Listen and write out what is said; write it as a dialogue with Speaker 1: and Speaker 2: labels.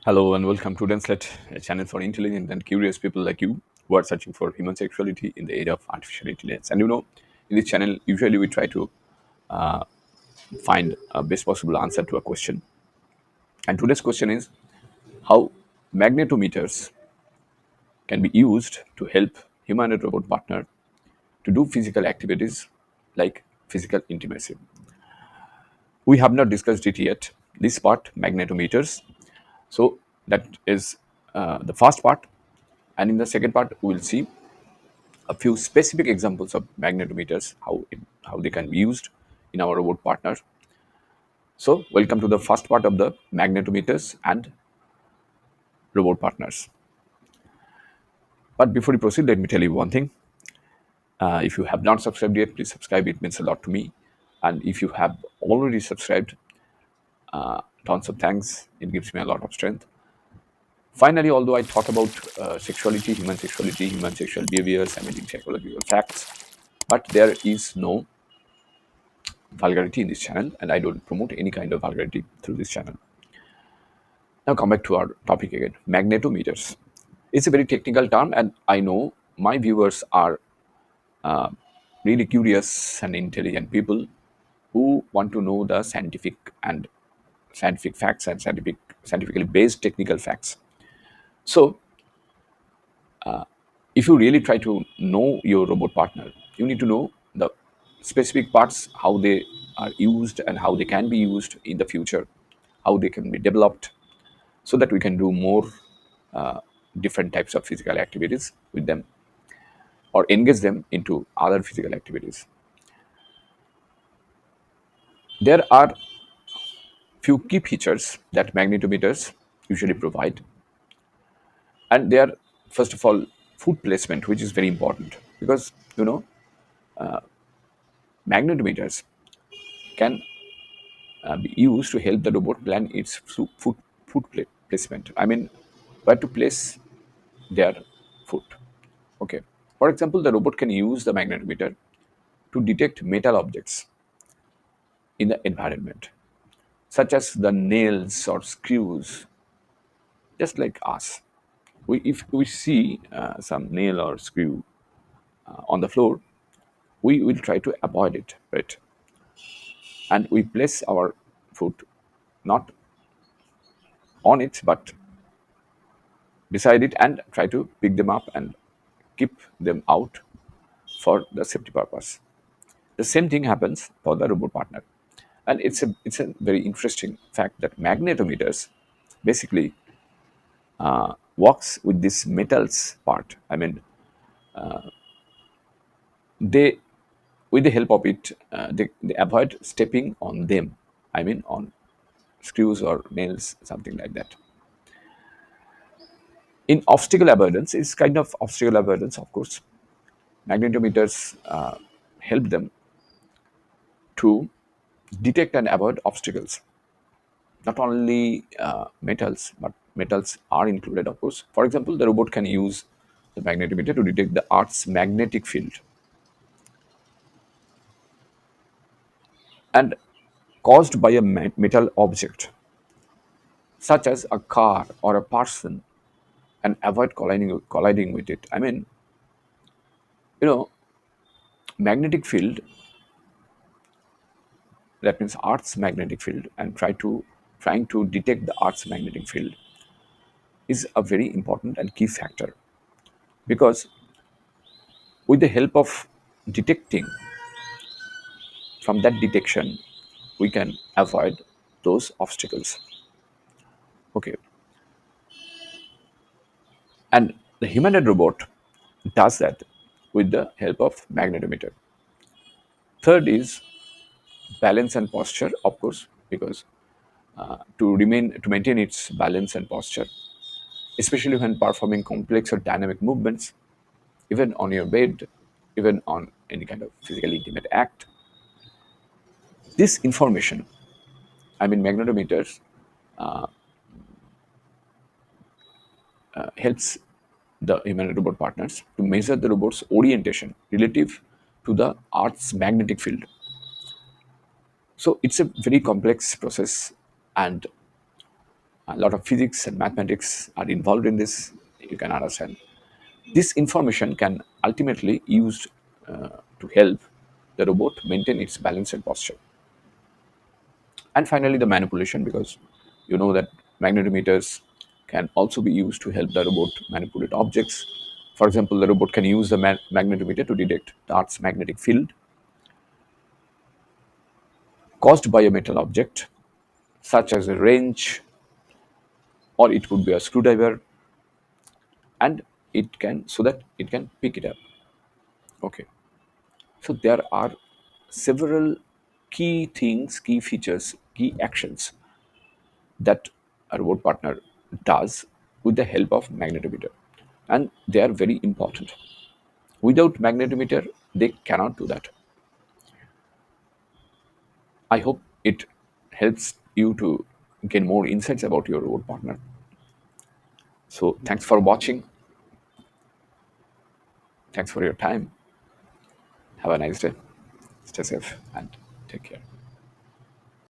Speaker 1: Hello and welcome to Denslet, a channel for intelligent and curious people like you who are searching for human sexuality in the era of artificial intelligence. And in this channel, usually we try to find a best possible answer to a question. And today's question is how magnetometers can be used to help human and robot partner to do physical activities like physical intimacy. We have not discussed it yet. This part, magnetometers. So that is the first part. And in the second part, we will see a few specific examples of magnetometers, how they can be used in our robot partner. So, welcome to the first part of the magnetometers and robot partners. But before we proceed, let me tell you one thing. If you have not subscribed yet, please subscribe. It means a lot to me. And if you have already subscribed, tons of thanks. It gives me a lot of strength. Finally, although I talk about sexuality, human sexual behaviors, amazing psychological facts, but there is no vulgarity in this channel, and I don't promote any kind of vulgarity through this channel. Now, come back to our topic again, magnetometers. It's a very technical term, and I know my viewers are really curious and intelligent people who want to know the scientific facts and scientifically based technical facts. So, if you really try to know your robot partner, you need to know the specific parts, how they are used and how they can be used in the future, how they can be developed, so that we can do more different types of physical activities with them or engage them into other physical activities. There are few key features that magnetometers usually provide, and they are, first of all, foot placement, which is very important because magnetometers can be used to help the robot plan its placement. I mean, where to place their foot. Okay. For example, the robot can use the magnetometer to detect metal objects in the environment, such as the nails or screws, just like us. If we see some nail or screw on the floor, we will try to avoid it, right? And we place our foot not on it, but beside it and try to pick them up and keep them out for the safety purpose. The same thing happens for the robot partner. And it's a very interesting fact that magnetometers basically works with this metals part. I mean, they with the help of it, they avoid stepping on them. I mean, on screws or nails, something like that. In obstacle avoidance, it's kind of obstacle avoidance, of course. Magnetometers help them to detect and avoid obstacles. Not only metals, but metals are included, of course. For example, the robot can use the magnetometer to detect the Earth's magnetic field and caused by a metal object, such as a car or a person, and avoid colliding with it. I mean, you know, magnetic field, that means Earth's magnetic field, and trying to detect the Earth's magnetic field is a very important and key factor because with the help of detecting from that detection we can avoid those obstacles. Okay. And the humanoid robot does that with the help of magnetometer. Third is balance and posture, of course, because to maintain its balance and posture, especially when performing complex or dynamic movements, even on your bed, even on any kind of physically intimate act. This information, I mean magnetometers, helps the human robot partners to measure the robot's orientation relative to the Earth's magnetic field. So it's a very complex process, and A lot of physics and mathematics are involved in this. You can understand. This information can ultimately used to help the robot maintain its balance and posture. And finally, the manipulation, because you know that magnetometers can also be used to help the robot manipulate objects. For example, the robot can use the magnetometer to detect the Earth's magnetic field caused by a metal object, such as a wrench, or it could be a screwdriver, and it can so that it can pick it up. Okay, so there are several key things, key features, key actions that a robot partner does with the help of magnetometer, and they are very important. Without magnetometer, they cannot do that. I hope it helps you to gain more insights about your robot partner. So thanks for watching. Thanks for your time. Have a nice day. Stay safe and take care.